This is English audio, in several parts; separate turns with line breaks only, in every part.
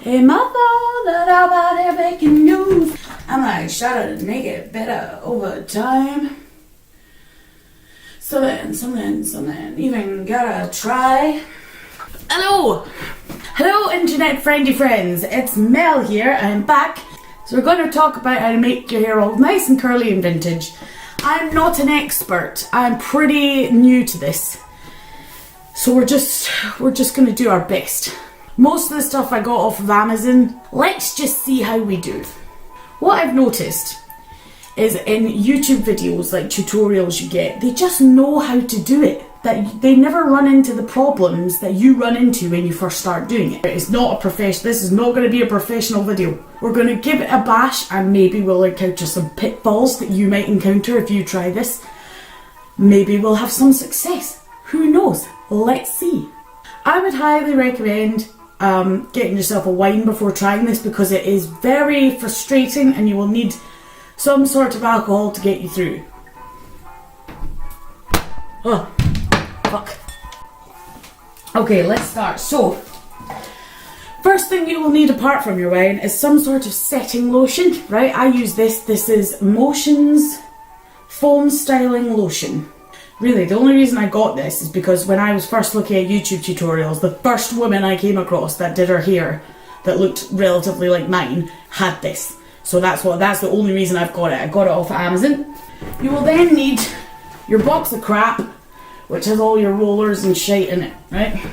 Hey mother, that about there making news. I'm like, try to make it better over time. Something, even gotta try. Hello internet friendly friends, it's Mel here, I'm back. So we're going to talk about how to make your hair all nice and curly and vintage. I'm not an expert, I'm pretty new to this. So we're just going to do our best. Most of the stuff I got off of Amazon. Let's just see how we do. What I've noticed is in YouTube videos, like tutorials you get, they just know how to do it. That they never run into the problems that you run into when you first start doing it. It's not a profession. This is not going to be a professional video. We're going to give it a bash and maybe we'll encounter some pitfalls that you might encounter if you try this. Maybe we'll have some success. Who knows? Let's see. I would highly recommend getting yourself a wine before trying this because it is very frustrating and you will need some sort of alcohol to get you through. Oh, fuck. Okay, let's start. So, first thing you will need apart from your wine is some sort of setting lotion, right? I use this. This is Motion's Foam Styling Lotion. Really, the only reason I got this is because when I was first looking at YouTube tutorials, the first woman I came across that did her hair that looked relatively like mine had this. So that's the only reason I've got it. I got it off of Amazon. You will then need your box of crap, which has all your rollers and shit in it, right?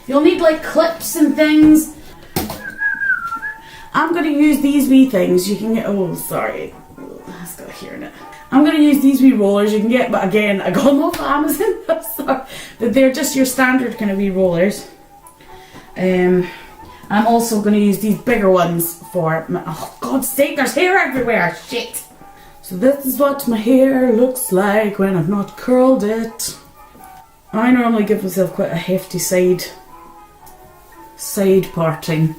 You'll need like clips and things. I'm going to use these wee things. You can get, oh sorry, that's got hair in it. I'm going to use these wee rollers you can get, but again, I got them off of Amazon. Sorry. But they're just your standard kind of wee rollers. I'm also going to use these bigger ones for my, oh God's sake, there's hair everywhere, shit. So this is what my hair looks like when I've not curled it. I normally give myself quite a hefty side parting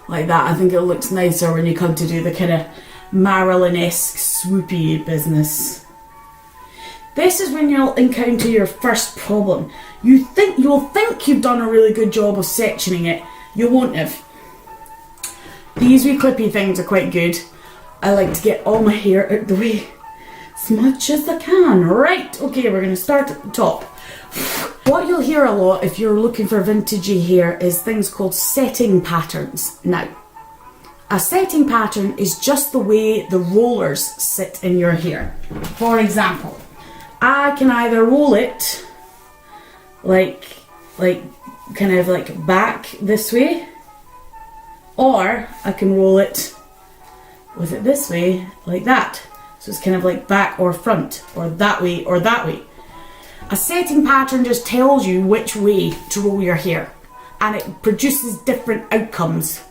like that. I think it looks nicer when you come to do the kind of Marilyn-esque swoopy business. This is when you'll encounter your first problem. You'll think you've done a really good job of sectioning it. You won't have. These wee clippy things are quite good. I like to get all my hair out the way as much as I can. Right, okay, we're going to start at the top. What you'll hear a lot if you're looking for vintagey hair is things called setting patterns. Now, a setting pattern is just the way the rollers sit in your hair. For example, I can either roll it like kind of like back this way, or I can roll it with it this way, like that. So it's kind of like back or front, or that way or that way. A setting pattern just tells you which way to roll your hair, and it produces different outcomes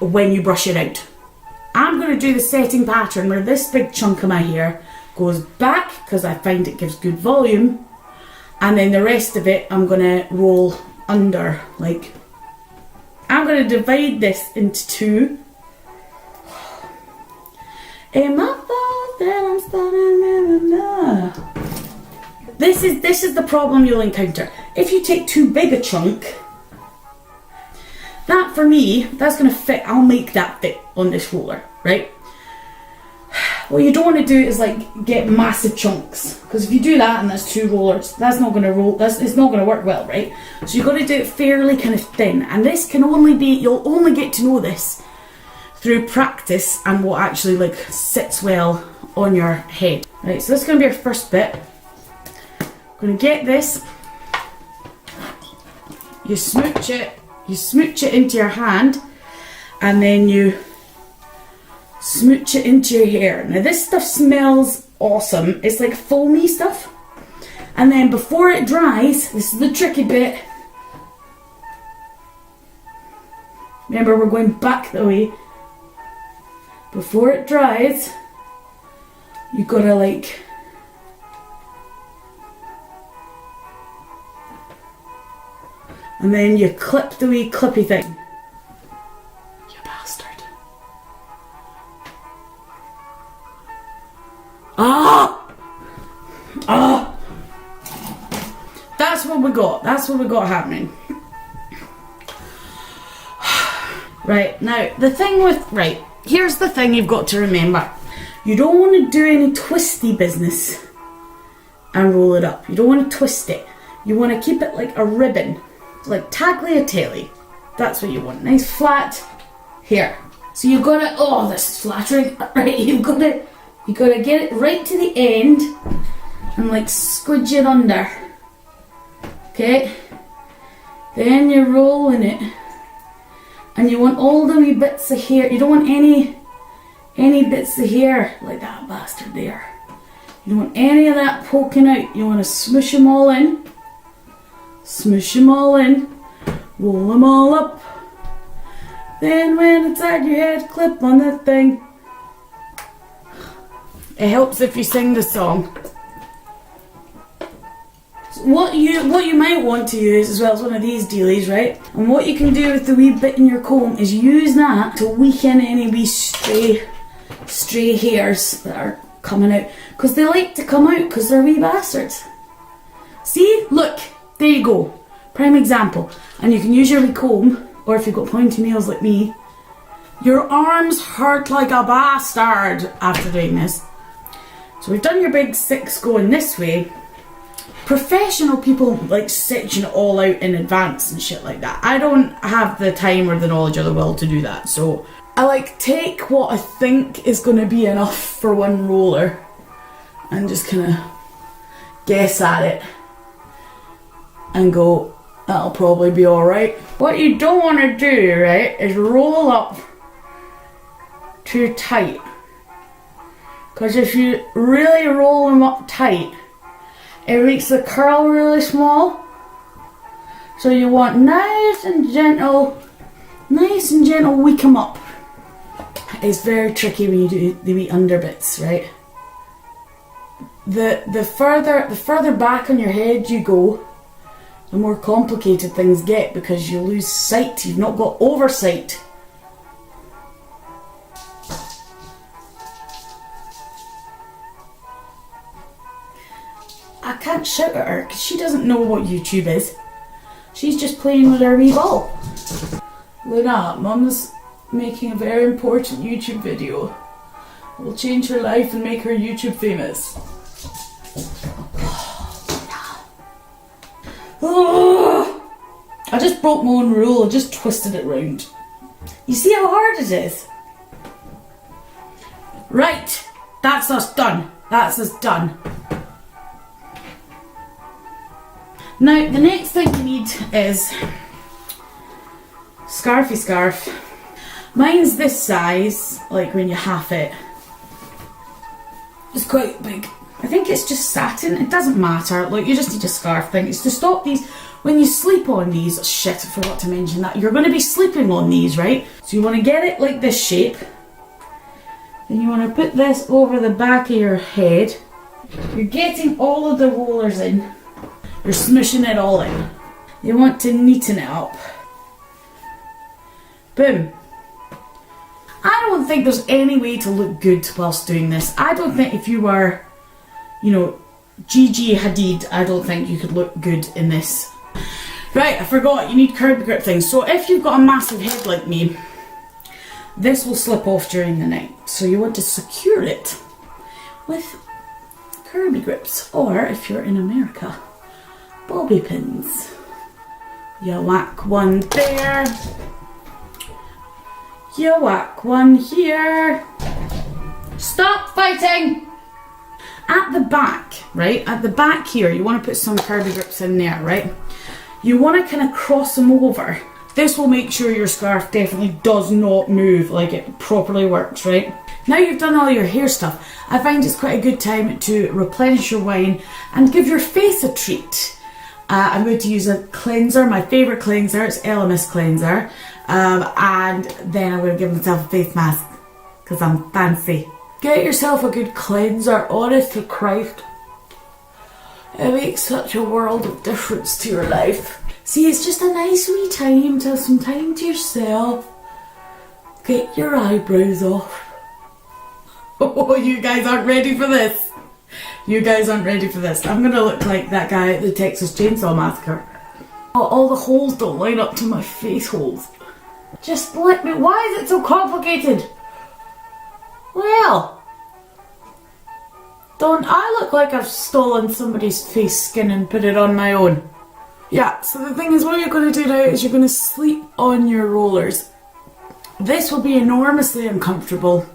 when you brush it out. I'm going to do the setting pattern where this big chunk of my hair goes back because I find it gives good volume, and then the rest of it I'm going to roll under. Like, I'm going to divide this into two. This is the problem you'll encounter. If you take too big a chunk, that for me, that's going to fit. I'll make that fit on this roller, right? What you don't want to do is like get massive chunks, because if you do that and that's two rollers, that's not going to roll. It's not going to work well, right? So you've got to do it fairly kind of thin, and this can only be, you'll only get to know this through practice and what actually like sits well on your head. Right, so this is going to be our first bit. I'm going to get this. You smooch it into your hand, and then you smooch it into your hair. Now this stuff smells awesome. It's like foamy stuff. And then before it dries, this is the tricky bit. Remember, we're going back the way. Before it dries, you gotta like and then you clip the wee clippy thing. You bastard. That's what we got. That's what we got happening. Right, now the thing with, right, here's the thing you've got to remember. You don't want to do any twisty business and roll it up. You don't want to twist it. You want to keep it like a ribbon, like tagliatelle. That's what you want, nice flat here. So you've got to, oh, this is flattering, right, you've got to get it right to the end and like squidge it under, okay? Then you're rolling it, and you want all the wee bits of hair. You don't want any bits of hair like that bastard there. You don't want any of that poking out. You want to smoosh them all in, roll them all up. Then when it's at your head, clip on that thing. It helps if you sing the song. What you might want to use as well as one of these dealies, right? And what you can do with the wee bit in your comb is use that to weaken any wee stray hairs that are coming out. Because they like to come out because they're wee bastards. See? Look. There you go. Prime example. And you can use your wee comb, or if you've got pointy nails like me, your arms hurt like a bastard after doing this. So we've done your big 6 going this way. Professional people like section it all out in advance and shit like that. I don't have the time or the knowledge or the will to do that. So I like take what I think is going to be enough for one roller and just kind of guess at it and go, that'll probably be alright. What you don't want to do, right, is roll up too tight. Because if you really roll them up tight, it makes the curl really small. So you want nice and gentle weak them up. It's very tricky when you do the wee under bits, right? The further back on your head you go, the more complicated things get because you lose sight. You've not got oversight. I can't shout at her because she doesn't know what YouTube is. She's just playing with her wee ball. Look at Mum's making a very important YouTube video. It will change her life and make her YouTube famous. Oh, I just broke my own rule. I just twisted it round. You see how hard it is? Right, that's us done. That's us done. Now, the next thing you need is scarfy scarf. Mine's this size, like when you half it. It's quite big. I think it's just satin, it doesn't matter. Like, you just need a scarf thing. It's to stop these, when you sleep on these, oh shit, I forgot to mention that. You're going to be sleeping on these, right? So you want to get it like this shape. Then you want to put this over the back of your head. You're getting all of the rollers in. You're smushing it all in. You want to neaten it up. Boom. I don't think there's any way to look good whilst doing this. I don't think if you were, you know, Gigi Hadid, I don't think you could look good in this. Right, I forgot, you need curb grip things. So if you've got a massive head like me, this will slip off during the night. So you want to secure it with Kirby grips. Or if you're in America, bobby pins. You whack one there. You whack one here. Stop fighting! At the back, right? At the back here, you want to put some Kirby grips in there, right? You want to kind of cross them over. This will make sure your scarf definitely does not move, like it properly works, right? Now you've done all your hair stuff, I find it's quite a good time to replenish your wine and give your face a treat. I'm going to use a cleanser, my favourite cleanser, it's LMS cleanser. And then I'm going to give myself a face mask, because I'm fancy. Get yourself a good cleanser, honest to Christ. It makes such a world of difference to your life. See, it's just a nice wee time to have some time to yourself. Get your eyebrows off. Oh, you guys aren't ready for this. You guys aren't ready for this. I'm going to look like that guy at the Texas Chainsaw Massacre. Oh, all the holes don't line up to my face holes. Just let me. Why is it so complicated? Well, don't I look like I've stolen somebody's face skin and put it on my own? Yeah, so the thing is, what you're going to do now is you're going to sleep on your rollers. This will be enormously uncomfortable,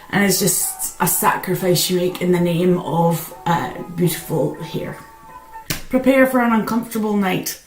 and it's just a sacrifice you make in the name of beautiful hair. Prepare for an uncomfortable night.